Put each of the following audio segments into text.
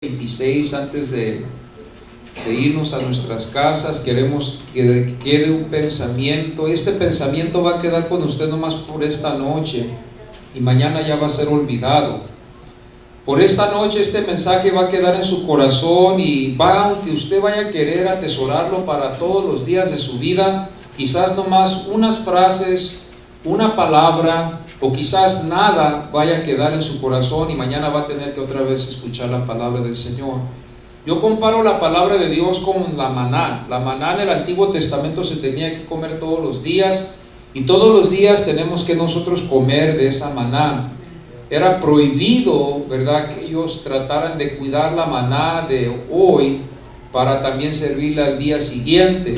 26, antes de irnos a nuestras casas, queremos que quede un pensamiento. Este pensamiento va a quedar con usted nomás por esta noche y mañana ya va a ser olvidado. Por esta noche este mensaje va a quedar en su corazón y aunque usted vaya a querer atesorarlo para todos los días de su vida, quizás nomás unas frases, una palabra o quizás nada vaya a quedar en su corazón y mañana va a tener que otra vez escuchar la palabra del Señor. Yo comparo la palabra de Dios con la maná. La maná en el Antiguo Testamento se tenía que comer todos los días y todos los días tenemos que nosotros comer de esa maná. Era prohibido, ¿verdad?, que ellos trataran de cuidar la maná de hoy para también servirla al día siguiente.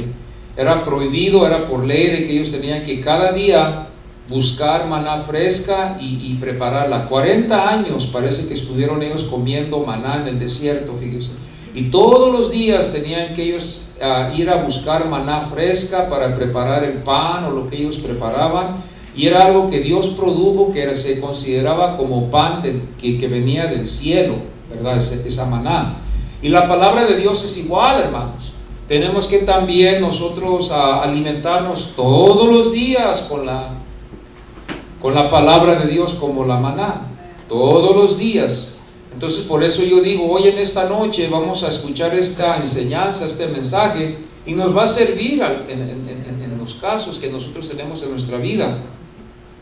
Era prohibido, era por ley de que ellos tenían que cada día buscar maná fresca y prepararla. 40 años parece que estuvieron ellos comiendo maná en el desierto, fíjense. Y todos los días tenían que ellos ir a buscar maná fresca para preparar el pan o lo que ellos preparaban. Y era algo que Dios produjo, que se consideraba como pan que venía del cielo, ¿verdad? Esa maná. Y la palabra de Dios es igual, hermanos. Tenemos que también nosotros alimentarnos todos los días con la palabra de Dios como la maná. Todos los días. Entonces por eso yo digo, hoy en esta noche vamos a escuchar esta enseñanza, este mensaje, y nos va a servir en los casos que nosotros tenemos en nuestra vida.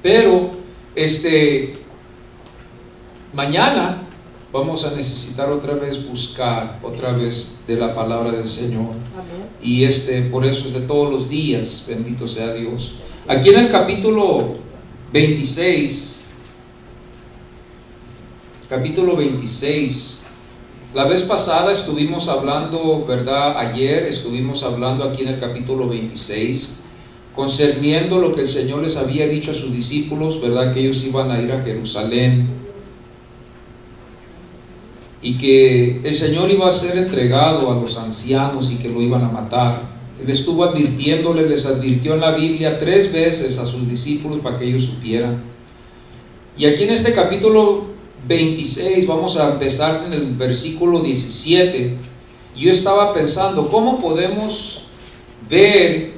Pero mañana vamos a necesitar otra vez buscar otra vez de la palabra del Señor. Amén. Y por eso es de todos los días, bendito sea Dios. Aquí en el capítulo 26, la vez pasada estuvimos hablando, ¿verdad? Ayer estuvimos hablando aquí en el capítulo 26, concerniendo lo que el Señor les había dicho a sus discípulos, ¿verdad? Que ellos iban a ir a Jerusalén y que el Señor iba a ser entregado a los ancianos y que lo iban a matar. Él estuvo advirtiéndole, les advirtió en la Biblia 3 veces a sus discípulos para que ellos supieran. Y aquí en este capítulo 26 vamos a empezar en el versículo 17. Yo estaba pensando, ¿cómo podemos ver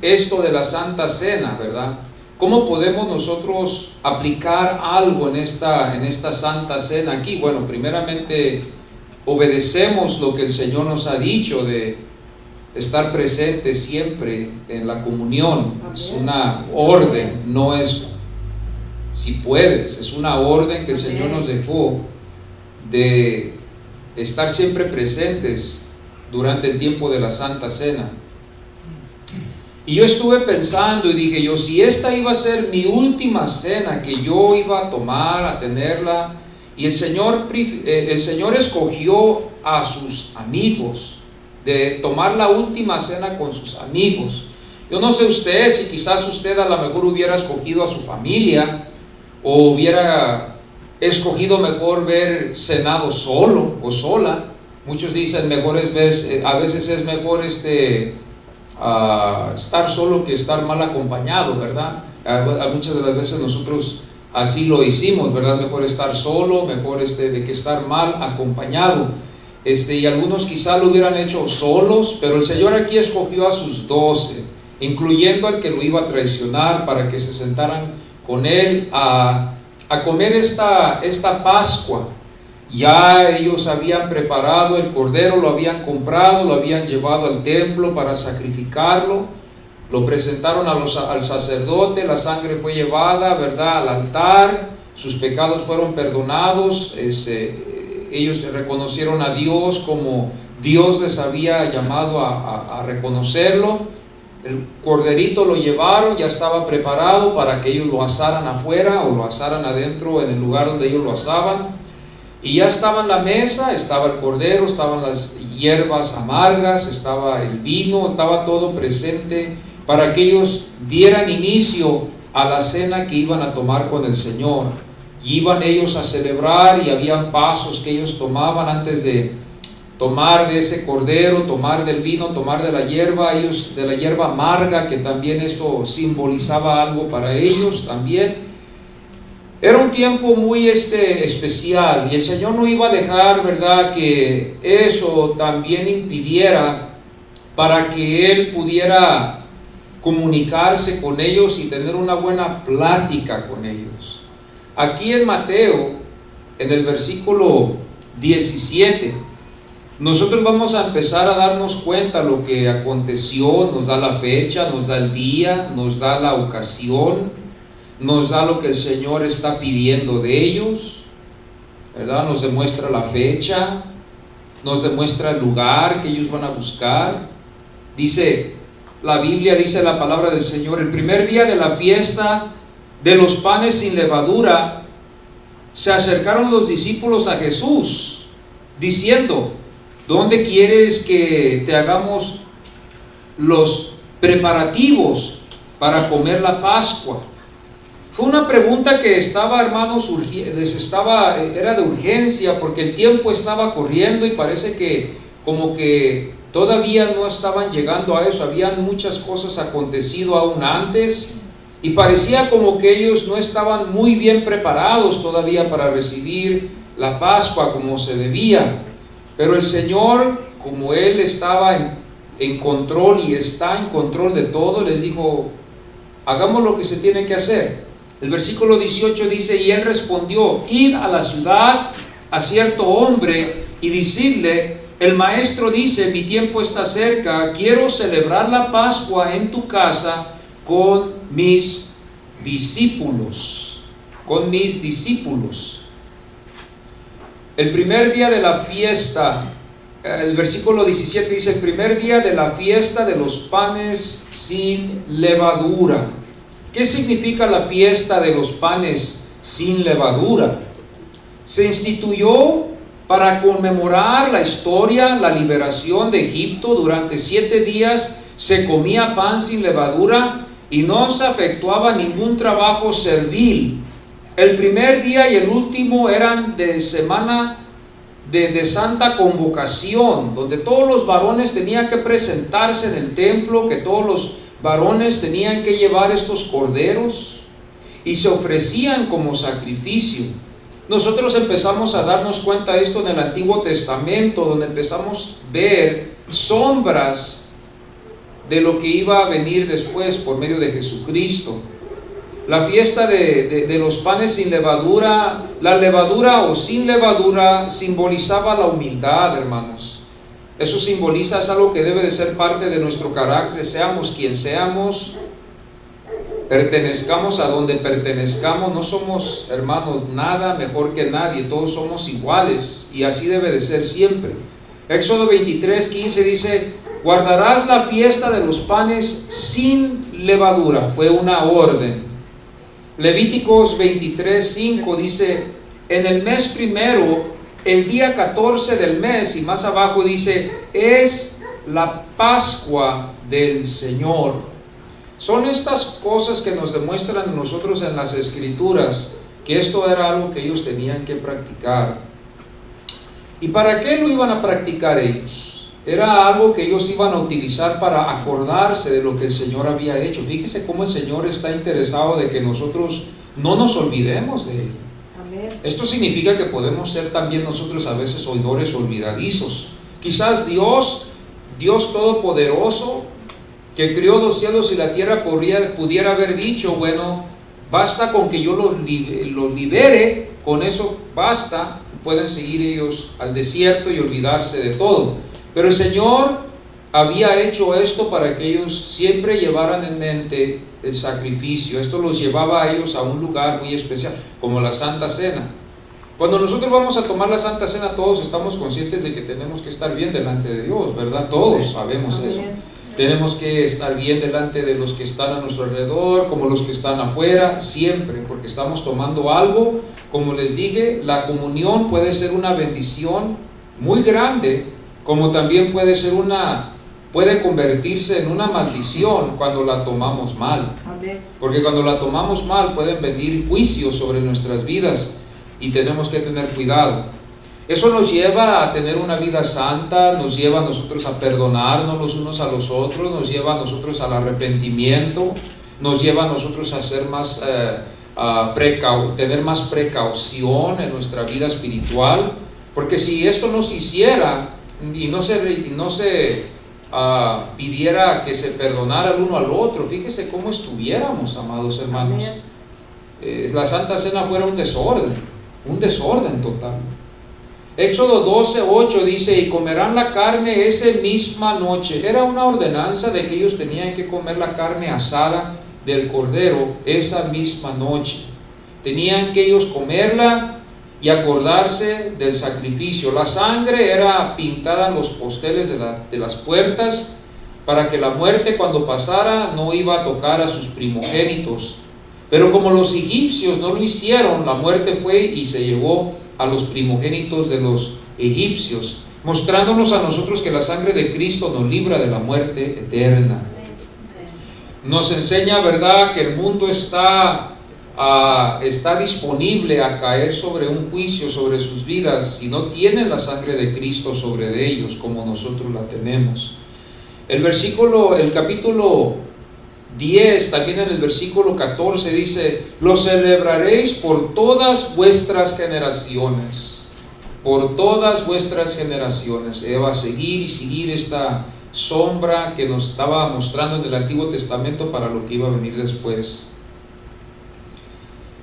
esto de la Santa Cena, verdad? ¿Cómo podemos nosotros aplicar algo en esta Santa Cena aquí? Bueno, primeramente obedecemos lo que el Señor nos ha dicho de estar presente siempre en la comunión. Es una orden, no es si puedes, es una orden que el Señor nos dejó de estar siempre presentes durante el tiempo de la Santa Cena. Y yo estuve pensando y dije yo, si esta iba a ser mi última cena que yo iba a tomar, a tenerla, y el Señor escogió a sus amigos, de tomar la última cena con sus amigos. Yo no sé usted, si quizás usted a lo mejor hubiera escogido a su familia, o hubiera escogido mejor ver cenado solo o sola. Muchos dicen a veces es mejor estar solo que estar mal acompañado, ¿verdad? Muchas de las veces nosotros así lo hicimos, ¿verdad? Mejor estar solo, mejor de que estar mal acompañado. Y algunos quizá lo hubieran hecho solos, pero el Señor aquí escogió a sus 12, incluyendo al que lo iba a traicionar, para que se sentaran con él a comer esta Pascua. Ya ellos habían preparado el cordero, lo habían comprado, lo habían llevado al templo para sacrificarlo, lo presentaron al sacerdote, la sangre fue llevada, ¿verdad?, al altar, sus pecados fueron perdonados, ellos reconocieron a Dios como Dios les había llamado a reconocerlo. El corderito lo llevaron, ya estaba preparado para que ellos lo asaran afuera o lo asaran adentro en el lugar donde ellos lo asaban. Y ya estaba en la mesa, estaba el cordero, estaban las hierbas amargas, estaba el vino, estaba todo presente para que ellos dieran inicio a la cena que iban a tomar con el Señor. Y iban ellos a celebrar y habían pasos que ellos tomaban antes de tomar de ese cordero, tomar del vino, tomar de la hierba, ellos de la hierba amarga, que también esto simbolizaba algo para ellos también. Era un tiempo muy especial, y el Señor no iba a dejar, ¿verdad?, que eso también impidiera para que Él pudiera comunicarse con ellos y tener una buena plática con ellos. Aquí en Mateo, en el versículo 17, nosotros vamos a empezar a darnos cuenta lo que aconteció. Nos da la fecha, nos da el día, nos da la ocasión, nos da lo que el Señor está pidiendo de ellos, ¿verdad? Nos demuestra la fecha, nos demuestra el lugar que ellos van a buscar. Dice la Biblia, dice la palabra del Señor: el primer día de la fiesta de los panes sin levadura, se acercaron los discípulos a Jesús, diciendo: ¿dónde quieres que te hagamos los preparativos para comer la Pascua? Fue una pregunta que estaba, hermanos, era de urgencia, porque el tiempo estaba corriendo y parece que como que todavía no estaban llegando a eso. Habían muchas cosas acontecido aún antes y parecía como que ellos no estaban muy bien preparados todavía para recibir la Pascua como se debía. Pero el Señor, como Él estaba en control y está en control de todo, les dijo: hagamos lo que se tiene que hacer. El versículo 18 dice: y Él respondió: id a la ciudad a cierto hombre y decidle: el maestro dice, mi tiempo está cerca, quiero celebrar la Pascua en tu casa con mis discípulos. Con mis discípulos. El primer día de la fiesta, el versículo 17 dice: el primer día de la fiesta de los panes sin levadura. ¿Qué significa la fiesta de los panes sin levadura? Se instituyó para conmemorar la historia, la liberación de Egipto. Durante 7 días se comía pan sin levadura y no se efectuaba ningún trabajo servil. El primer día y el último eran de semana de santa convocación, donde todos los varones tenían que presentarse en el templo, que todos los varones tenían que llevar estos corderos y se ofrecían como sacrificio. Nosotros empezamos a darnos cuenta de esto en el Antiguo Testamento, donde empezamos a ver sombras de lo que iba a venir después por medio de Jesucristo. La fiesta de los panes sin levadura, la levadura o sin levadura simbolizaba la humildad, hermanos. Eso simboliza, es algo que debe de ser parte de nuestro carácter, seamos quien seamos, pertenezcamos a donde pertenezcamos. No somos, hermanos, nada mejor que nadie, todos somos iguales y así debe de ser siempre. Éxodo 23:15 dice: guardarás la fiesta de los panes sin levadura. Fue una orden. Levíticos 23:5 dice: en el mes primero, el día 14 del mes, y más abajo dice: es la Pascua del Señor. Son estas cosas que nos demuestran nosotros en las Escrituras que esto era algo que ellos tenían que practicar. ¿Y para qué lo iban a practicar ellos? Era algo que ellos iban a utilizar para acordarse de lo que el Señor había hecho. Fíjese cómo el Señor está interesado de que nosotros no nos olvidemos de Él. Esto significa que podemos ser también nosotros a veces oidores olvidadizos. Quizás Dios Todopoderoso, que creó los cielos y la tierra, pudiera haber dicho: bueno, basta con que yo los libere, con eso basta, pueden seguir ellos al desierto y olvidarse de todo. Pero el Señor había hecho esto para que ellos siempre llevaran en mente el sacrificio. Esto los llevaba a ellos a un lugar muy especial, como la Santa Cena. Cuando nosotros vamos a tomar la Santa Cena, todos estamos conscientes de que tenemos que estar bien delante de Dios, ¿verdad? Todos sabemos eso. Tenemos que estar bien delante de los que están a nuestro alrededor, como los que están afuera, siempre, porque estamos tomando algo. Como les dije, la comunión puede ser una bendición muy grande, como también puede convertirse en una maldición cuando la tomamos mal. Porque cuando la tomamos mal pueden venir juicios sobre nuestras vidas y tenemos que tener cuidado. Eso nos lleva a tener una vida santa, nos lleva a nosotros a perdonarnos los unos a los otros, nos lleva a nosotros al arrepentimiento, nos lleva a nosotros a ser más tener más precaución en nuestra vida espiritual, porque si esto no se hiciera y no se pidiera que se perdonara el uno al otro, fíjese cómo estuviéramos, amados hermanos. La Santa Cena fuera un desorden total. Éxodo 12:8 dice: y comerán la carne esa misma noche. Era una ordenanza de que ellos tenían que comer la carne asada del cordero esa misma noche. Tenían que ellos comerla y acordarse del sacrificio. La sangre era pintada en los posteles de las puertas, para que la muerte, cuando pasara, no iba a tocar a sus primogénitos. Pero como los egipcios no lo hicieron, la muerte fue y se llevó a los primogénitos de los egipcios, mostrándonos a nosotros que la sangre de Cristo nos libra de la muerte eterna. Nos enseña, ¿verdad?, que el mundo está disponible a caer sobre un juicio sobre sus vidas si no tienen la sangre de Cristo sobre ellos como nosotros la tenemos. El capítulo 10, también en el versículo 14 dice: lo celebraréis por todas vuestras generaciones. Por todas vuestras generaciones. Va a seguir esta sombra que nos estaba mostrando en el Antiguo Testamento para lo que iba a venir después.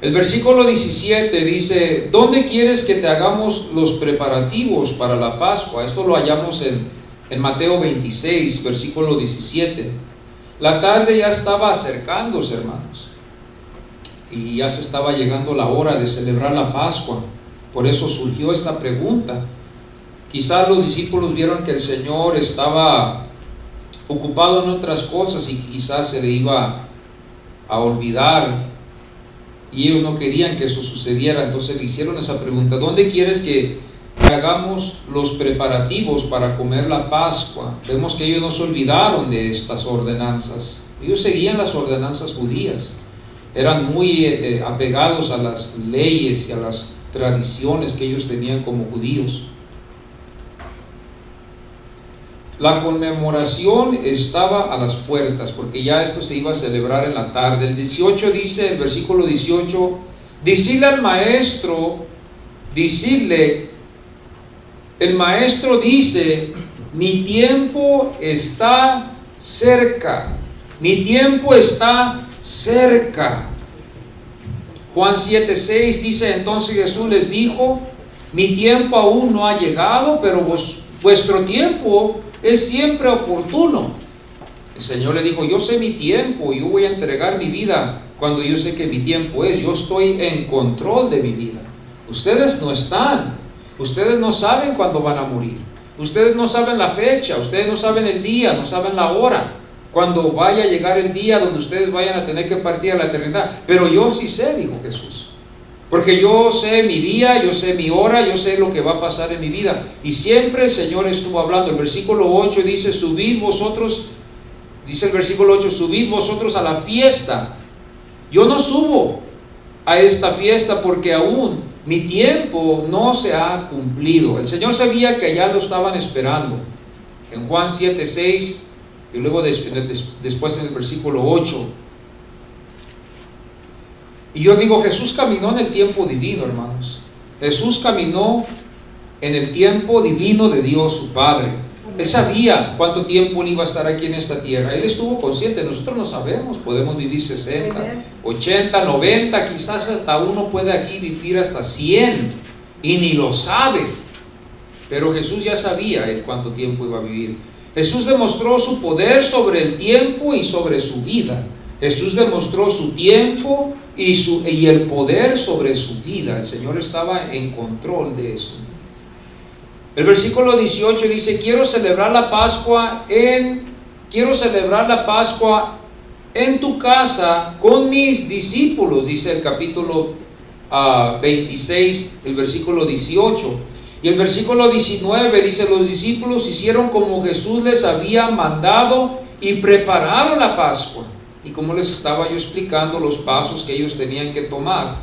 El versículo 17 dice: ¿dónde quieres que te hagamos los preparativos para la Pascua? Esto lo hallamos en Mateo 26, versículo 17. La tarde ya estaba acercándose, hermanos, y ya se estaba llegando la hora de celebrar la Pascua. Por eso surgió esta pregunta. Quizás los discípulos vieron que el Señor estaba ocupado en otras cosas y quizás se le iba a olvidar, y ellos no querían que eso sucediera. Entonces le hicieron esa pregunta: ¿dónde quieres que hagamos los preparativos para comer la Pascua? Vemos que ellos no se olvidaron de estas ordenanzas. Ellos seguían las ordenanzas judías, eran muy apegados a las leyes y a las tradiciones que ellos tenían como judíos. La conmemoración estaba a las puertas, porque ya esto se iba a celebrar en la tarde. El 18 dice, el versículo 18: decidle al maestro, el maestro dice, mi tiempo está cerca. Mi tiempo está cerca. Juan 7:6 dice: entonces Jesús les dijo, mi tiempo aún no ha llegado, pero vuestro tiempo es siempre oportuno. El Señor le dijo: yo sé mi tiempo, yo voy a entregar mi vida cuando yo sé que mi tiempo es. Yo estoy en control de mi vida. Ustedes no están. Ustedes no saben cuándo van a morir. Ustedes no saben la fecha, ustedes no saben el día, no saben la hora, cuando vaya a llegar el día donde ustedes vayan a tener que partir a la eternidad. Pero yo sí sé, dijo Jesús, porque yo sé mi día, yo sé mi hora, yo sé lo que va a pasar en mi vida. Y siempre el Señor estuvo hablando. El versículo 8 dice: subid vosotros, dice el versículo 8, subid vosotros a la fiesta. Yo no subo a esta fiesta porque aún mi tiempo no se ha cumplido. El Señor sabía que ya lo estaban esperando. En Juan 7:6 y luego después en el versículo 8. Y yo digo, Jesús caminó en el tiempo divino, hermanos. Jesús caminó en el tiempo divino de Dios su Padre. Él sabía cuánto tiempo Él iba a estar aquí en esta tierra. Él estuvo consciente. Nosotros no sabemos. Podemos vivir 60, 80, 90, quizás hasta uno puede aquí vivir hasta 100 y ni lo sabe. Pero Jesús ya sabía Él cuánto tiempo iba a vivir. Jesús demostró su poder sobre el tiempo y sobre su vida. Jesús demostró su tiempo y el poder sobre su vida. El Señor estaba en control de eso. El versículo 18 dice: quiero celebrar la Pascua en tu casa con mis discípulos, dice el capítulo 26, el versículo 18. Y el versículo 19 dice: los discípulos hicieron como Jesús les había mandado y prepararon la Pascua. Y como les estaba yo explicando los pasos que ellos tenían que tomar.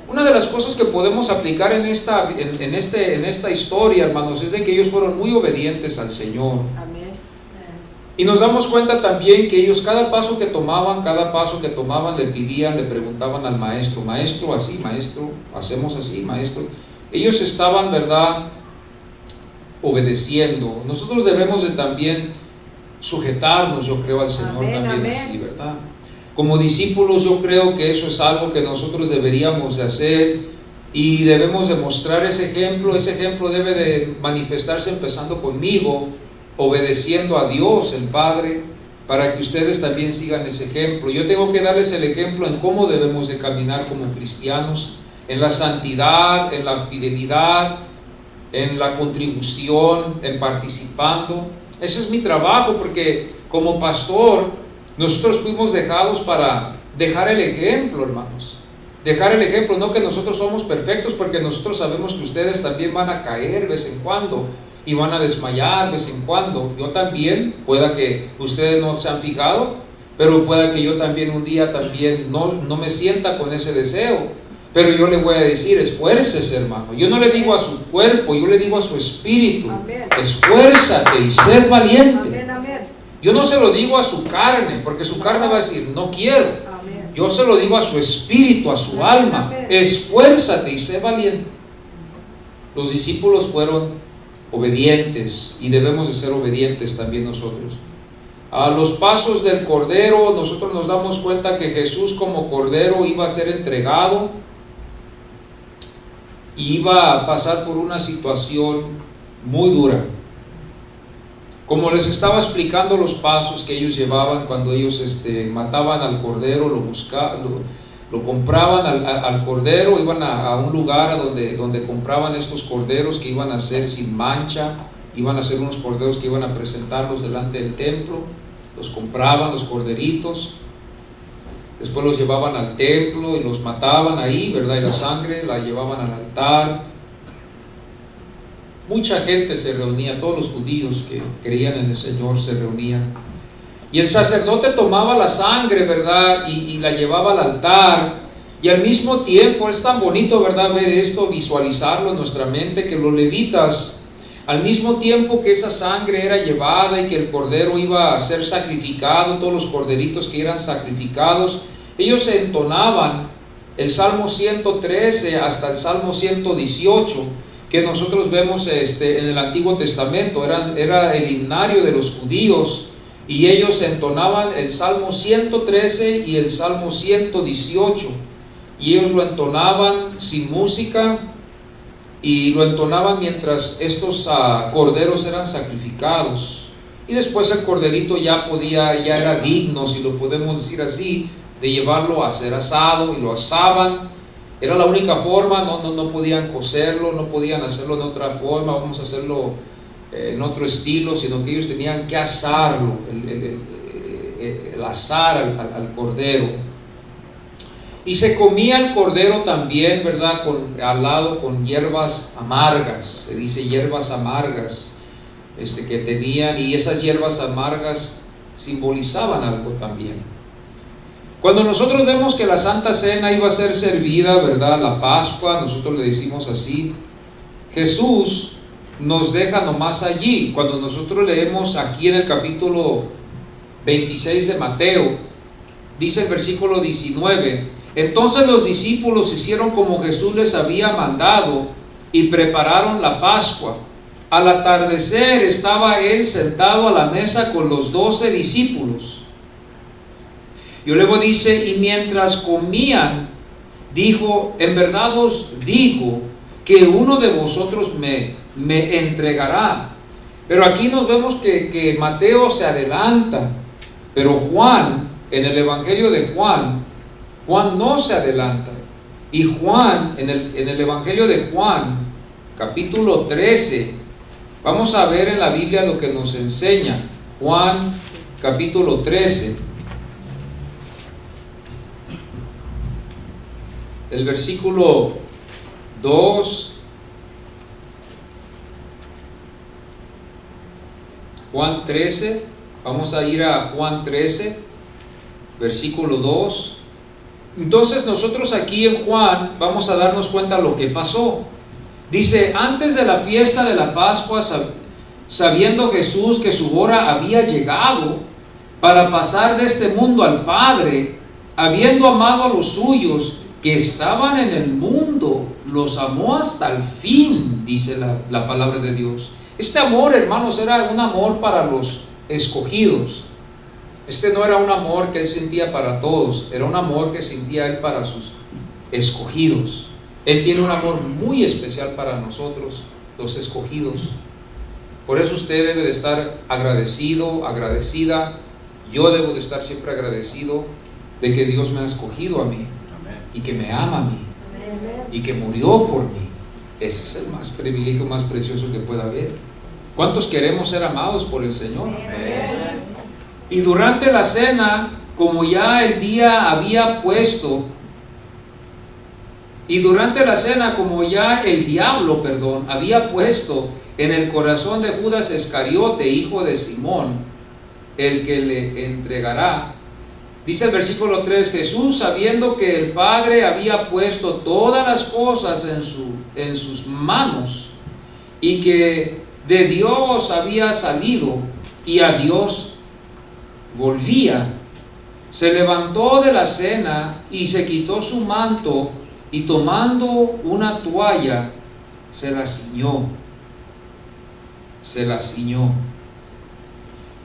Una de las cosas que podemos aplicar en esta historia, hermanos, es de que ellos fueron muy obedientes al Señor. Amén. Y nos damos cuenta también que ellos cada paso que tomaban, le pedían, le preguntaban al maestro, maestro, así, maestro, hacemos así, maestro. Ellos estaban, ¿verdad?, obedeciendo. Nosotros debemos de también sujetarnos, yo creo, al Señor. Amén, también amén. Así, ¿verdad? Como discípulos yo creo que eso es algo que nosotros deberíamos de hacer y debemos de mostrar ese ejemplo. Ese ejemplo debe de manifestarse empezando conmigo, obedeciendo a Dios el Padre, para que ustedes también sigan ese ejemplo. Yo tengo que darles el ejemplo en cómo debemos de caminar como cristianos, en la santidad, en la fidelidad, en la contribución, en participando. Ese es mi trabajo, porque como pastor nosotros fuimos dejados para dejar el ejemplo, hermanos. Dejar el ejemplo, no que nosotros somos perfectos, porque nosotros sabemos que ustedes también van a caer de vez en cuando y van a desmayar de vez en cuando. Yo también, pueda que ustedes no se han fijado, pero pueda que yo también un día también no me sienta con ese deseo. Pero yo le voy a decir, esfuércese, hermano. Yo no le digo a su cuerpo, yo le digo a su espíritu, amén, esfuérzate y ser valiente. Amén, amén. Yo no se lo digo a su carne, porque su carne va a decir, no quiero. Amén. Yo se lo digo a su espíritu, a su alma, amén, esfuérzate y sé valiente. Los discípulos fueron obedientes y debemos de ser obedientes también nosotros. A los pasos del Cordero, nosotros nos damos cuenta que Jesús como Cordero iba a ser entregado y iba a pasar por una situación muy dura. Como les estaba explicando los pasos que ellos llevaban cuando ellos mataban al Cordero, lo compraban al Cordero, iban a un lugar donde compraban estos corderos que iban a ser sin mancha, iban a ser unos corderos que iban a presentarlos delante del templo, los compraban, los corderitos, después los llevaban al templo y los mataban ahí, ¿verdad? Y la sangre la llevaban al altar. Mucha gente se reunía, todos los judíos que creían en el Señor se reunían. Y el sacerdote tomaba la sangre, ¿verdad? Y la llevaba al altar. Y al mismo tiempo, es tan bonito, ¿verdad?, ver esto, visualizarlo en nuestra mente, que los levitas, al mismo tiempo que esa sangre era llevada y que el cordero iba a ser sacrificado, todos los corderitos que eran sacrificados, ellos entonaban el Salmo 113 hasta el Salmo 118, que nosotros vemos en el Antiguo Testamento. Era el himnario de los judíos, y ellos entonaban el Salmo 113 y el Salmo 118, y ellos lo entonaban sin música, y lo entonaban mientras estos corderos eran sacrificados. Y después el corderito ya era digno, si lo podemos decir así, de llevarlo a ser asado, y lo asaban. Era la única forma, no podían cocerlo, no podían hacerlo de otra forma, vamos a hacerlo en otro estilo, sino que ellos tenían que asarlo, el asar al cordero. Y se comía el cordero también, ¿verdad?, al lado con hierbas amargas, se dice hierbas amargas, que tenían, y esas hierbas amargas simbolizaban algo también. Cuando nosotros vemos que la Santa Cena iba a ser servida, ¿verdad?, la Pascua, nosotros le decimos así, Jesús nos deja nomás allí. Cuando nosotros leemos aquí en el capítulo 26 de Mateo, dice el versículo 19, entonces los discípulos hicieron como Jesús les había mandado y prepararon la Pascua. Al atardecer estaba él sentado a la mesa con los 12 discípulos. Y luego dice, y mientras comían, dijo, en verdad os digo que uno de vosotros me entregará. Pero aquí nos vemos que Mateo se adelanta, pero Juan, en el Evangelio de Juan no se adelanta. Y Juan, en el Evangelio de Juan, capítulo 13, vamos a ver en la Biblia lo que nos enseña. Juan, capítulo 13. El versículo 2, Juan 13, vamos a ir a Juan 13, versículo 2. Entonces nosotros aquí en Juan vamos a darnos cuenta de lo que pasó. Dice, antes de la fiesta de la Pascua sabiendo Jesús que su hora había llegado para pasar de este mundo al Padre, habiendo amado a los suyos que estaban en el mundo, los amó hasta el fin, dice la palabra de Dios. Este amor, hermanos, era un amor para los escogidos. Este no era un amor que Él sentía para todos, era un amor que sentía Él para sus escogidos. Él tiene un amor muy especial para nosotros, los escogidos. Por eso usted debe de estar agradecido, agradecida. Yo debo de estar siempre agradecido de que Dios me ha escogido a mí. Amén. Y que me ama a mí. Amén. Y que murió por mí. Ese es el más privilegio más precioso que pueda haber. ¿Cuántos queremos ser amados por el Señor? Amén. Y durante la cena, como ya el día había puesto, y durante la cena, como ya el diablo, había puesto en el corazón de Judas Iscariote, hijo de Simón, el que le entregará, dice el versículo 3, Jesús, sabiendo que el Padre había puesto todas las cosas en sus manos, y que de Dios había salido, y a Dios volvía, se levantó de la cena, y se quitó su manto, y tomando una toalla, se la ciñó.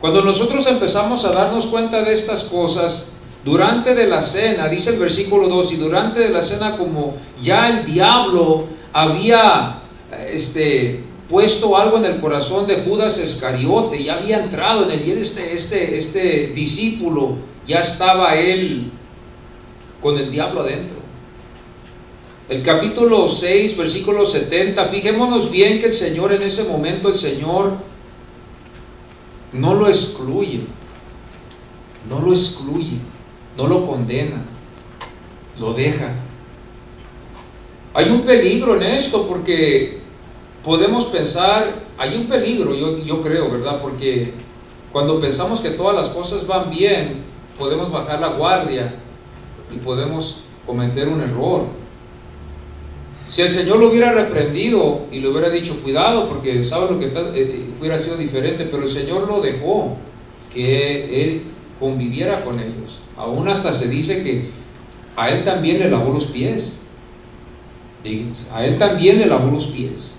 Cuando nosotros empezamos a darnos cuenta de estas cosas, durante de la cena, dice el versículo 2, y durante de la cena, como ya el diablo había puesto algo en el corazón de Judas Iscariote, ya había entrado en él, y este discípulo, ya estaba él con el diablo adentro. El capítulo 6, versículo 70, fijémonos bien que el Señor en ese momento, el Señor no lo excluye, no lo condena, lo deja. Hay un peligro en esto porque podemos pensar, hay un peligro, yo creo, ¿verdad? Porque cuando pensamos que todas las cosas van bien, podemos bajar la guardia y podemos cometer un error. Si el Señor lo hubiera reprendido y le hubiera dicho cuidado, porque sabe lo que hubiera sido diferente, pero el Señor lo dejó que Él conviviera con ellos. Aún hasta se dice que a Él también le lavó los pies. Díganse, a Él también le lavó los pies.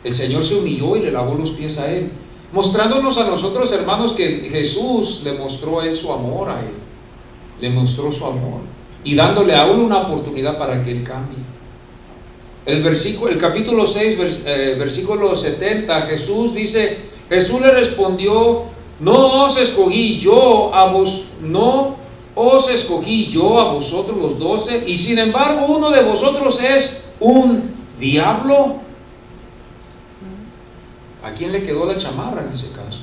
El Señor se humilló y le lavó los pies a Él, mostrándonos a nosotros, hermanos, que Jesús le mostró a Él su amor a Él. Le mostró su amor y dándole a Él una oportunidad para que Él cambie. El capítulo 6, versículo 70, Jesús dice, Jesús le respondió, no os escogí yo a vosotros los 12, y sin embargo uno de vosotros es un diablo. ¿A quién le quedó la chamarra en ese caso?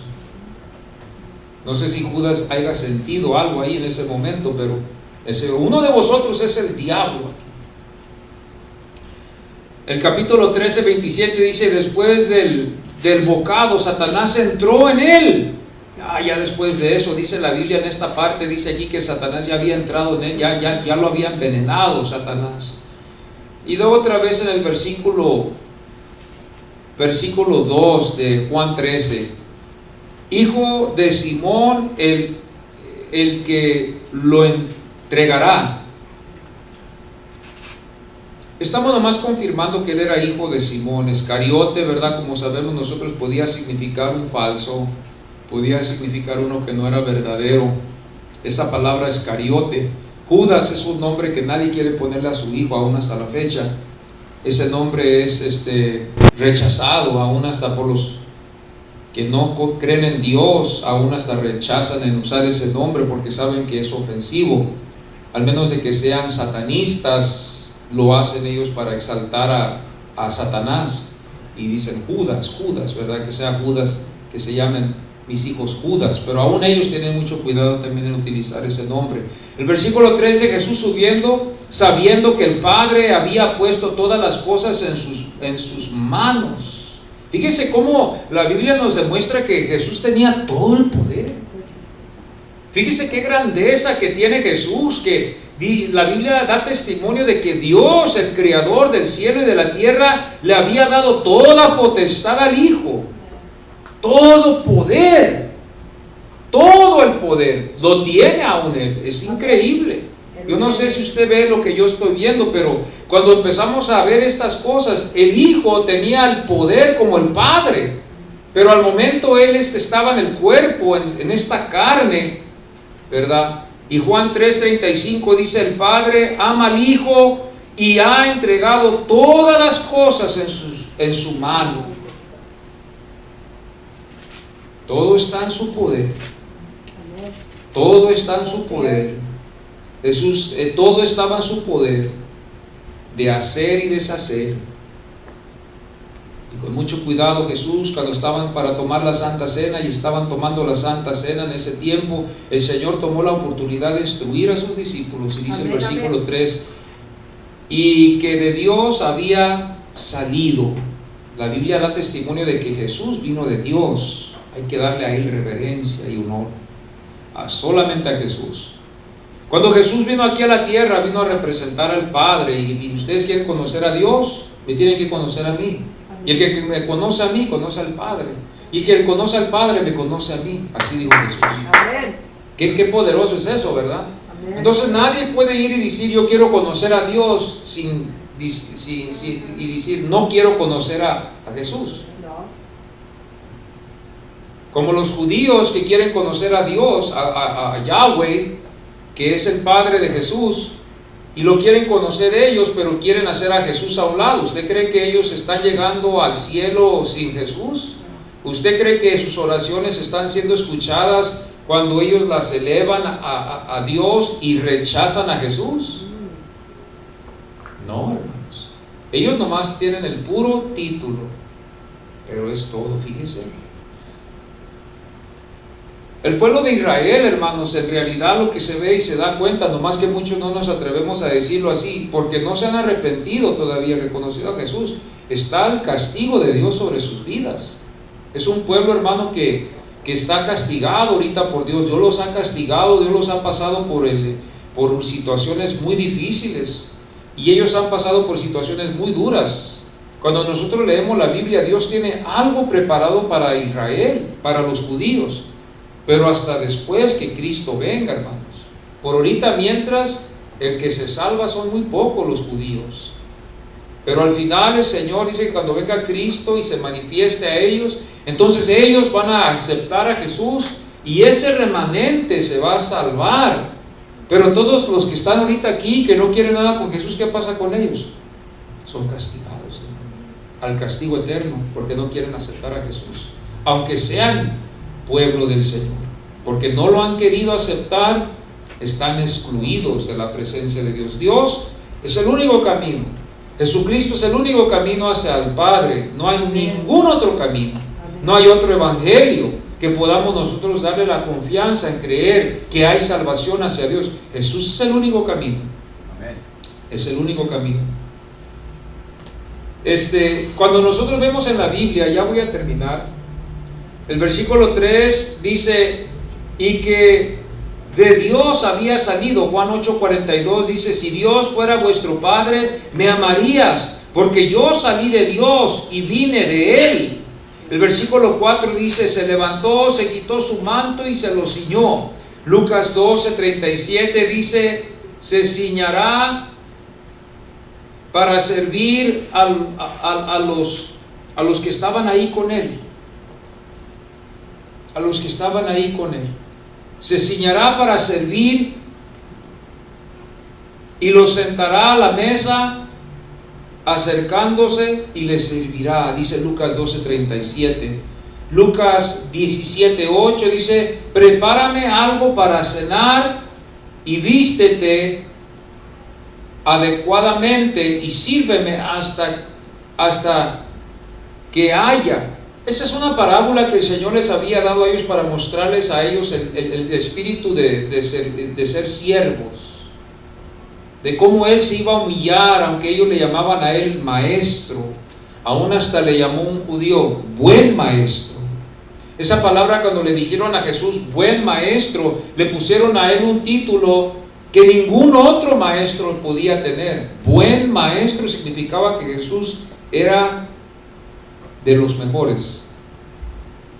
No sé si Judas haya sentido algo ahí en ese momento, pero uno de vosotros es el diablo. El capítulo 13, 27 dice, después del bocado, Satanás entró en él. Ya después de eso, dice la Biblia en esta parte, dice aquí que Satanás ya había entrado en él, ya lo había envenenado Satanás. Y luego otra vez en el versículo 2 de Juan 13, hijo de Simón, el que lo entregará. Estamos nomás confirmando que él era hijo de Simón. Iscariote, ¿verdad? Como sabemos nosotros, podía significar un falso, podía significar uno que no era verdadero. Esa palabra Iscariote. Judas es un nombre que nadie quiere ponerle a su hijo aún hasta la fecha. Ese nombre es rechazado aún hasta por los que no creen en Dios, aún hasta rechazan en usar ese nombre porque saben que es ofensivo. Al menos de que sean satanistas, lo hacen ellos para exaltar a Satanás y dicen Judas, ¿verdad? Que sea Judas, que se llamen mis hijos Judas, pero aún ellos tienen mucho cuidado también en utilizar ese nombre. El versículo 13, Jesús subiendo, sabiendo que el Padre había puesto todas las cosas en sus manos. Fíjese cómo la Biblia nos demuestra que Jesús tenía todo el poder. Fíjese qué grandeza que tiene Jesús, que la Biblia da testimonio de que Dios, el creador del cielo y de la tierra, le había dado toda la potestad al Hijo. todo poder, todo el poder, lo tiene aún Él. Es increíble. Yo no sé si usted ve lo que yo estoy viendo, pero cuando empezamos a ver estas cosas, el Hijo tenía el poder como el Padre, pero al momento Él estaba en el cuerpo, en esta carne, ¿verdad? Y Juan 3:35 dice: el Padre ama al Hijo y ha entregado todas las cosas en su mano. Todo está en su poder. Todo está en su poder. Jesús, todo estaba en su poder de hacer y deshacer. Y con mucho cuidado Jesús, cuando estaban para tomar la Santa Cena y estaban tomando la Santa Cena en ese tiempo, el Señor tomó la oportunidad de instruir a sus discípulos, y dice el versículo 3, y que de Dios había salido. La Biblia da testimonio de que Jesús vino de Dios. Hay que darle a Él reverencia y honor, solamente a Jesús. Cuando Jesús vino aquí a la tierra, vino a representar al Padre, y ustedes quieren conocer a Dios, me tienen que conocer a mí. Y el que me conoce a mí, conoce al Padre. Y quien conoce al Padre, me conoce a mí. Así dijo Jesús. Qué poderoso es eso, ¿verdad? Amén. Entonces nadie puede ir y decir: yo quiero conocer a Dios, y decir: no quiero conocer a Jesús. Como los judíos que quieren conocer a Dios, a Yahweh, que es el Padre de Jesús, y lo quieren conocer ellos, pero quieren hacer a Jesús a un lado. ¿Usted cree que ellos están llegando al cielo sin Jesús? ¿Usted cree que sus oraciones están siendo escuchadas cuando ellos las elevan a Dios y rechazan a Jesús? No, hermanos. Ellos nomás tienen el puro título, pero es todo, fíjese. El pueblo de Israel, hermanos, en realidad lo que se ve y se da cuenta, nomás que muchos no nos atrevemos a decirlo así, porque no se han arrepentido todavía, reconocido a Jesús, está el castigo de Dios sobre sus vidas. Es un pueblo, hermano, que está castigado ahorita por Dios. Dios los ha castigado, Dios los ha pasado por situaciones muy difíciles, y ellos han pasado por situaciones muy duras. Cuando nosotros leemos la Biblia, Dios tiene algo preparado para Israel, para los judíos, pero hasta después que Cristo venga, hermanos. Por ahorita, mientras, el que se salva son muy pocos los judíos. Pero al final el Señor dice que cuando venga Cristo y se manifieste a ellos, entonces ellos van a aceptar a Jesús, y ese remanente se va a salvar. Pero todos los que están ahorita aquí, que no quieren nada con Jesús, ¿qué pasa con ellos? Son castigados, hermano, al castigo eterno, porque no quieren aceptar a Jesús, aunque sean pueblo del Señor, porque no lo han querido aceptar. Están excluidos de la presencia de Dios. Dios es el único camino. Jesucristo es el único camino hacia el Padre. No hay ningún otro camino. No hay otro evangelio que podamos nosotros darle la confianza en creer que hay salvación hacia Dios. Jesús es el único camino. Es el único camino. Cuando nosotros vemos en la Biblia, ya voy a terminar, el versículo 3 dice: y que de Dios había salido. Juan 8:42 dice: si Dios fuera vuestro Padre, me amarías, porque yo salí de Dios y vine de Él. El versículo 4 dice: se levantó, se quitó su manto y se lo ciñó. Lucas 12:37 dice: se ciñará para servir a los que estaban ahí con Él. A los que estaban ahí con Él. Se ciñará para servir, y los sentará a la mesa, acercándose, y les servirá. Dice Lucas 12:37. Lucas 17:8 dice: prepárame algo para cenar, y vístete adecuadamente, y sírveme hasta que haya. Esa es una parábola que el Señor les había dado a ellos para mostrarles a ellos el espíritu de ser siervos, de cómo Él se iba a humillar, aunque ellos le llamaban a Él maestro. Aún hasta le llamó un judío buen maestro. Esa palabra, cuando le dijeron a Jesús buen maestro, le pusieron a Él un título que ningún otro maestro podía tener. Buen maestro significaba que Jesús era de los mejores.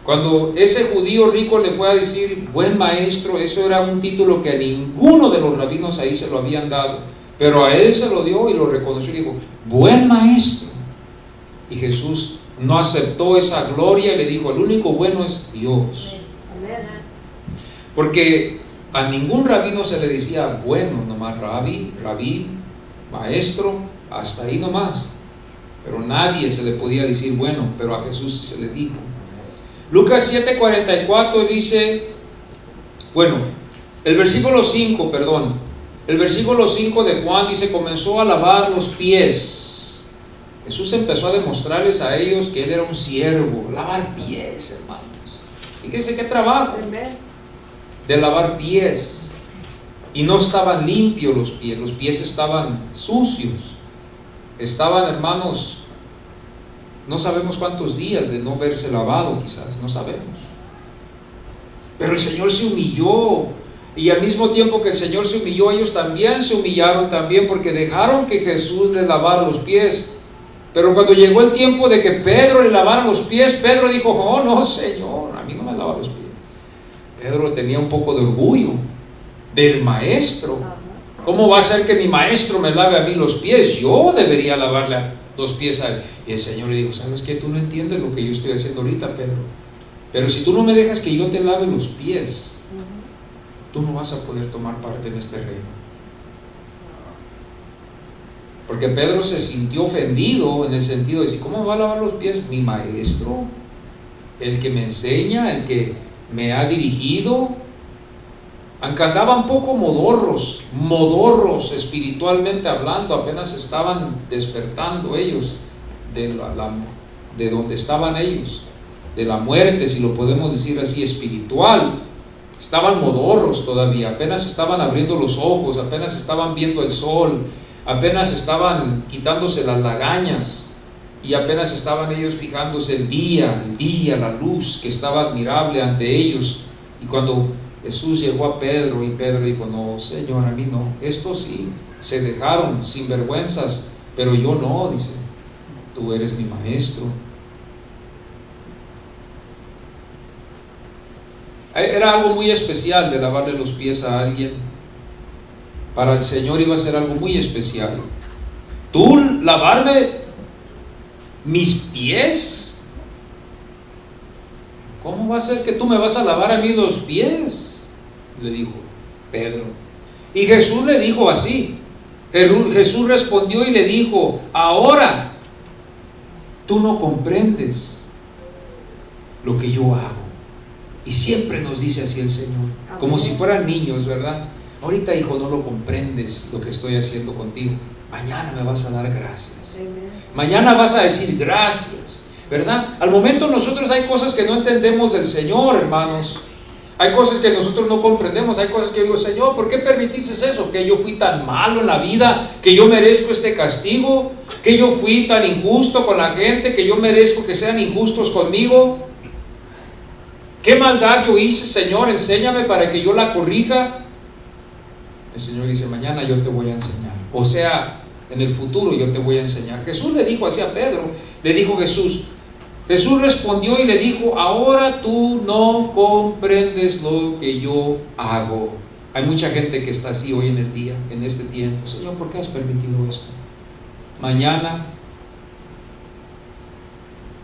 Cuando ese judío rico le fue a decir buen maestro, eso era un título que a ninguno de los rabinos ahí se lo habían dado, pero a él se lo dio y lo reconoció y dijo, buen maestro. Y Jesús no aceptó esa gloria y le dijo, el único bueno es Dios. Porque a ningún rabino se le decía bueno, nomás rabí, maestro, hasta ahí nomás. Pero nadie se le podía decir bueno, pero a Jesús se le dijo. Lucas 7:44 dice, bueno, el versículo 5 de Juan dice, comenzó a lavar los pies. Jesús empezó a demostrarles a ellos que Él era un siervo. Lavar pies, hermanos. Fíjense qué trabajo de lavar pies. Y no estaban limpios los pies estaban sucios. Estaban, hermanos, no sabemos cuántos días de no verse lavado, quizás, no sabemos. Pero el Señor se humilló. Y al mismo tiempo que el Señor se humilló, ellos también se humillaron también, porque dejaron que Jesús les lavara los pies. Pero cuando llegó el tiempo de que Pedro le lavara los pies, Pedro dijo, oh no, Señor, a mí no me lava los pies. Pedro tenía un poco de orgullo del maestro. ¿Cómo va a ser que mi maestro me lave a mí los pies? Yo debería lavarle los pies a él. Y el Señor le dijo, ¿sabes qué? Tú no entiendes lo que yo estoy haciendo ahorita, Pedro. Pero si tú no me dejas que yo te lave los pies, tú no vas a poder tomar parte en este reino. Porque Pedro se sintió ofendido en el sentido de decir, ¿cómo me va a lavar los pies mi maestro? El que me enseña, el que me ha dirigido. Aunque andaban un poco modorros espiritualmente hablando, apenas estaban despertando ellos de donde estaban ellos, de la muerte, si lo podemos decir así, espiritual. Estaban modorros todavía, apenas estaban abriendo los ojos, apenas estaban viendo el sol, apenas estaban quitándose las lagañas y apenas estaban ellos fijándose el día, la luz que estaba admirable ante ellos. Y cuando Jesús llegó a Pedro y Pedro dijo, no, Señor, a mí no. Estos sí se dejaron sin vergüenzas, pero yo no, dice, tú eres mi maestro. Era algo muy especial de lavarle los pies a alguien. Para el Señor iba a ser algo muy especial. ¿Tú lavarme mis pies? ¿Cómo va a ser que tú me vas a lavar a mí los pies? Le dijo Pedro. Y Jesús le dijo así. Jesús respondió y le dijo, ahora tú no comprendes lo que yo hago. Y siempre nos dice así el Señor, como si fueran niños, ¿verdad? Ahorita, hijo, no lo comprendes lo que estoy haciendo contigo. Mañana me vas a dar gracias. Mañana vas a decir gracias, ¿verdad? Al momento nosotros hay cosas que no entendemos del Señor, hermanos. Hay cosas que nosotros no comprendemos. Hay cosas que digo, Señor, ¿por qué permitiste eso? Que yo fui tan malo en la vida, que yo merezco este castigo, que yo fui tan injusto con la gente, que yo merezco que sean injustos conmigo. ¿Qué maldad yo hice, Señor? Enséñame para que yo la corrija. El Señor dice, mañana yo te voy a enseñar. O sea, en el futuro yo te voy a enseñar. Jesús le dijo así a Pedro, le dijo Jesús respondió y le dijo, ahora tú no comprendes lo que yo hago. Hay mucha gente que está así hoy en el día, en este tiempo. Señor, ¿por qué has permitido esto? Mañana,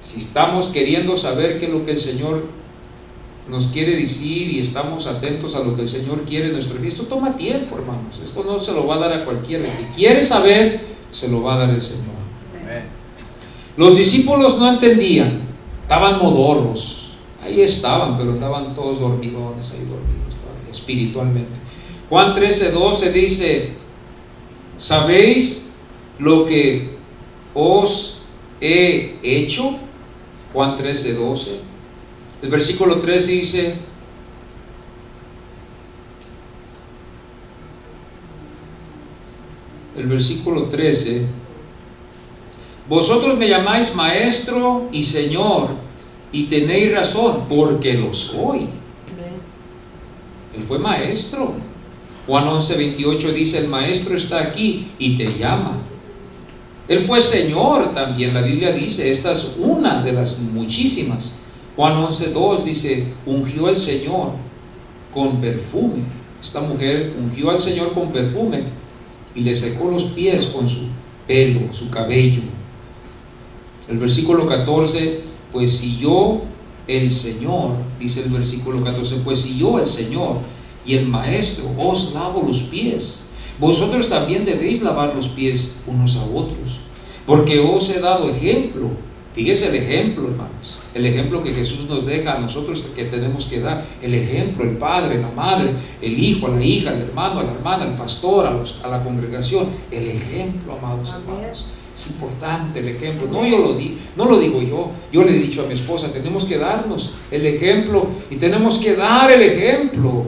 si estamos queriendo saber qué es lo que el Señor nos quiere decir y estamos atentos a lo que el Señor quiere en nuestro vida, esto toma tiempo, hermanos. Esto no se lo va a dar a cualquiera. El que quiere saber, se lo va a dar el Señor. Amén. Los discípulos no entendían, estaban modorros, ahí estaban, pero estaban todos dormidones, ahí dormidos todavía, espiritualmente. Juan 13:12 dice, ¿sabéis lo que os he hecho? Juan 13:12. El versículo 13 dice, el versículo 13, vosotros me llamáis maestro y Señor, y tenéis razón, porque lo soy. Él fue maestro. Juan 11:28 dice, el maestro está aquí y te llama. Él fue Señor también, la Biblia dice, esta es una de las muchísimas. Juan 11:2 dice, ungió el Señor con perfume. Esta mujer ungió al Señor con perfume y le secó los pies con su pelo, su cabello. El versículo 14, pues si yo, el Señor, dice el versículo 14, pues si yo, el Señor y el Maestro, os lavo los pies, vosotros también debéis lavar los pies unos a otros, porque os he dado ejemplo. Fíjese el ejemplo, hermanos, el ejemplo que Jesús nos deja a nosotros que tenemos que dar, el ejemplo, el padre, la madre, el hijo, la hija, el hermano, la hermana, el pastor, a la congregación, el ejemplo, amados hermanos. Es importante el ejemplo. No lo digo yo le he dicho a mi esposa, tenemos que darnos el ejemplo y tenemos que dar el ejemplo.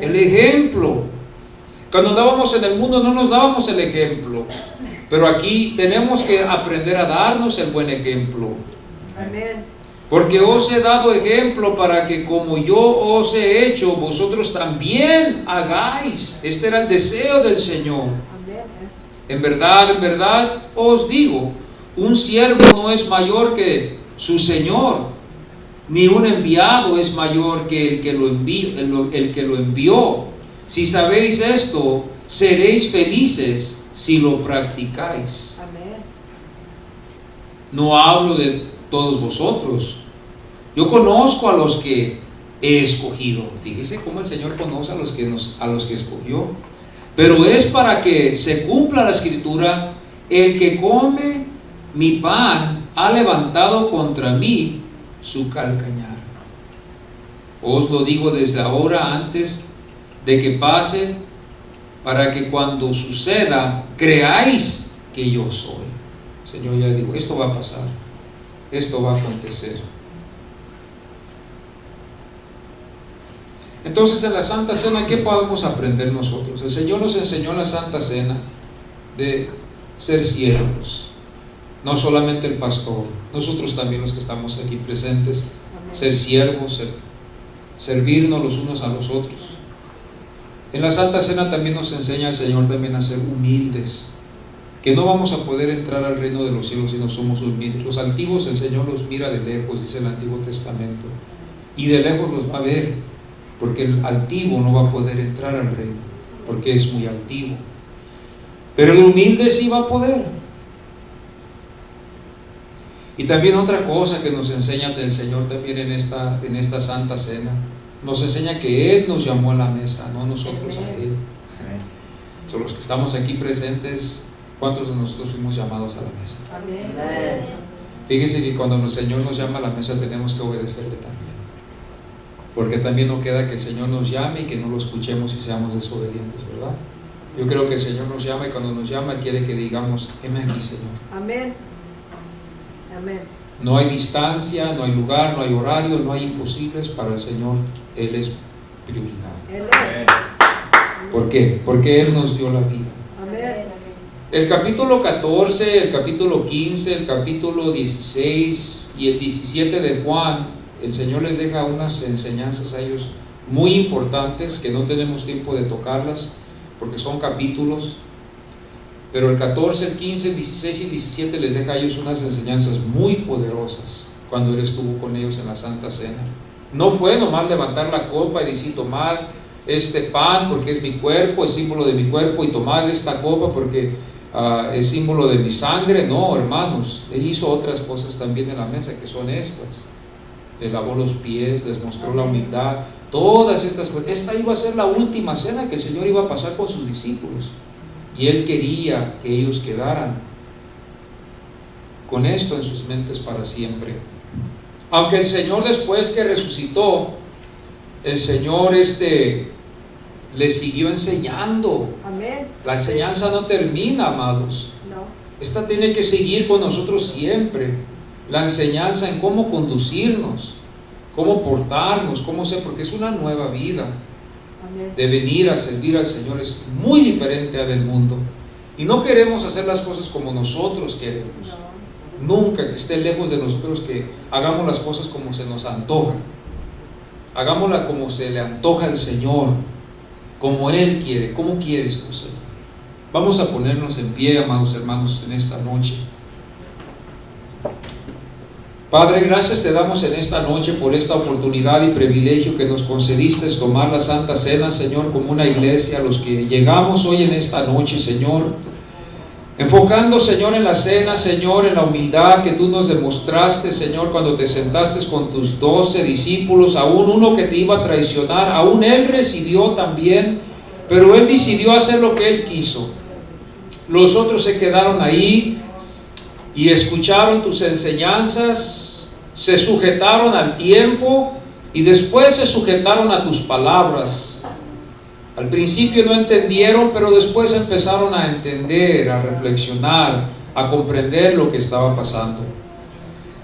El ejemplo. Cuando andábamos en el mundo no nos dábamos el ejemplo, pero aquí tenemos que aprender a darnos el buen ejemplo. Amén. Porque os he dado ejemplo para que como yo os he hecho, vosotros también hagáis. Este era el deseo del Señor. En verdad os digo, un siervo no es mayor que su Señor, ni un enviado es mayor que el que lo envió. Si sabéis esto, seréis felices si lo practicáis. Amén. No hablo de todos vosotros. Yo conozco a los que he escogido. Fíjese cómo el Señor conoce a los que escogió. Pero es para que se cumpla la escritura: el que come mi pan ha levantado contra mí su calcañar. Os lo digo desde ahora, antes de que pase, para que cuando suceda creáis que yo soy. Señor, ya digo, esto va a pasar, esto va a acontecer. Entonces, en la Santa Cena, ¿qué podemos aprender nosotros? El Señor nos enseñó en la Santa Cena de ser siervos, no solamente el pastor, nosotros también los que estamos aquí presentes. Amén. Ser siervos, servirnos los unos a los otros. En la Santa Cena también nos enseña el Señor también a ser humildes, que no vamos a poder entrar al reino de los cielos si no somos humildes. Los antiguos el Señor los mira de lejos, dice el Antiguo Testamento, y de lejos los va a ver, porque el altivo no va a poder entrar al reino, porque es muy altivo. Pero el humilde sí va a poder. Y también otra cosa que nos enseña el Señor también en esta Santa Cena, nos enseña que Él nos llamó a la mesa, no nosotros a Él. Son los que estamos aquí presentes, ¿cuántos de nosotros fuimos llamados a la mesa? Amén. Fíjese que cuando el Señor nos llama a la mesa tenemos que obedecerle también, porque también no queda que el Señor nos llame y que no lo escuchemos y seamos desobedientes, ¿verdad? Yo creo que el Señor nos llama, y cuando nos llama quiere que digamos: heme aquí, Señor. Amén. Amén. No hay distancia, no hay lugar, no hay horario, no hay imposibles para el Señor. Él es prioridad. Amén. ¿Por qué? Porque Él nos dio la vida. Amén. El capítulo 14, el capítulo 15, el capítulo 16 y el 17 de Juan, el Señor les deja unas enseñanzas a ellos muy importantes que no tenemos tiempo de tocarlas porque son capítulos. Pero el 14, el 15, el 16 y el 17 les deja a ellos unas enseñanzas muy poderosas cuando Él estuvo con ellos en la Santa Cena. No fue nomás levantar la copa y decir: tomad este pan porque es mi cuerpo, es símbolo de mi cuerpo, y tomad esta copa porque es símbolo de mi sangre. No, hermanos, Él hizo otras cosas también en la mesa, que son estas. Les lavó los pies, les mostró la humildad, todas estas cosas. Esta iba a ser la última cena que el Señor iba a pasar con sus discípulos. Y Él quería que ellos quedaran con esto en sus mentes para siempre. Aunque el Señor, después que resucitó, el Señor le siguió enseñando. Amén. La enseñanza no termina, amados. No. Esta tiene que seguir con nosotros siempre. La enseñanza en cómo conducirnos, cómo portarnos, cómo ser, porque es una nueva vida. De venir a servir al Señor es muy diferente a del mundo, y no queremos hacer las cosas como nosotros queremos. Nunca que esté lejos de nosotros que hagamos las cosas como se nos antoja. Hagámosla como se le antoja al Señor, como Él quiere. ¿Cómo quieres tú, Señor? Vamos a ponernos en pie, amados hermanos, en esta noche. Padre, gracias te damos en esta noche por esta oportunidad y privilegio que nos concediste tomar la Santa Cena, Señor, como una iglesia, los que llegamos hoy en esta noche, Señor, enfocando, Señor, en la cena, Señor, en la humildad que tú nos demostraste, Señor, cuando te sentaste con tus 12 discípulos, aún uno que te iba a traicionar, aún él recibió también, pero él decidió hacer lo que él quiso. Los otros se quedaron ahí y escucharon tus enseñanzas, se sujetaron al tiempo y después se sujetaron a tus palabras. Al principio no entendieron, pero después empezaron a entender, a reflexionar, a comprender lo que estaba pasando.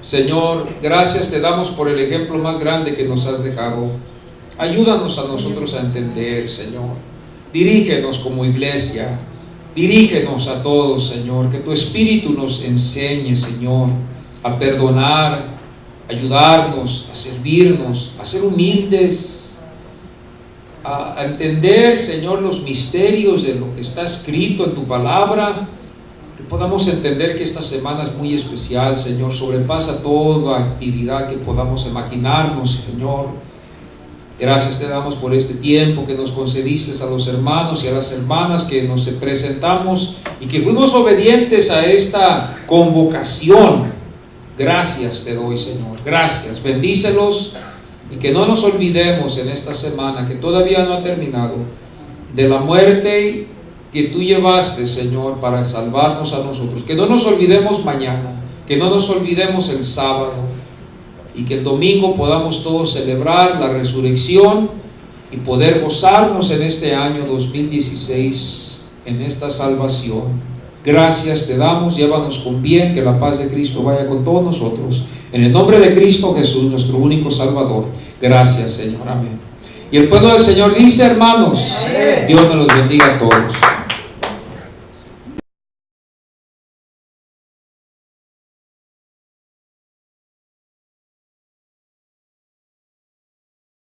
Señor, gracias te damos por el ejemplo más grande que nos has dejado. Ayúdanos a nosotros a entender, Señor. Dirígenos como iglesia. Dirígenos a todos, Señor, que tu Espíritu nos enseñe, Señor, a perdonar, a ayudarnos, a servirnos, a ser humildes, a entender, Señor, los misterios de lo que está escrito en tu palabra, que podamos entender que esta semana es muy especial, Señor, sobrepasa toda actividad que podamos imaginarnos, Señor. Gracias te damos por este tiempo que nos concediste a los hermanos y a las hermanas que nos presentamos y que fuimos obedientes a esta convocación. Gracias te doy, Señor. Gracias. Bendícelos y que no nos olvidemos en esta semana, que todavía no ha terminado, de la muerte que tú llevaste, Señor, para salvarnos a nosotros. Que no nos olvidemos mañana, que no nos olvidemos el sábado, y que el domingo podamos todos celebrar la resurrección y poder gozarnos en este año 2016 en esta salvación. Gracias te damos, llévanos con bien, que la paz de Cristo vaya con todos nosotros. En el nombre de Cristo Jesús, nuestro único Salvador. Gracias, Señor. Amén. Y el pueblo del Señor dice, hermanos, Amén. Dios me los bendiga a todos.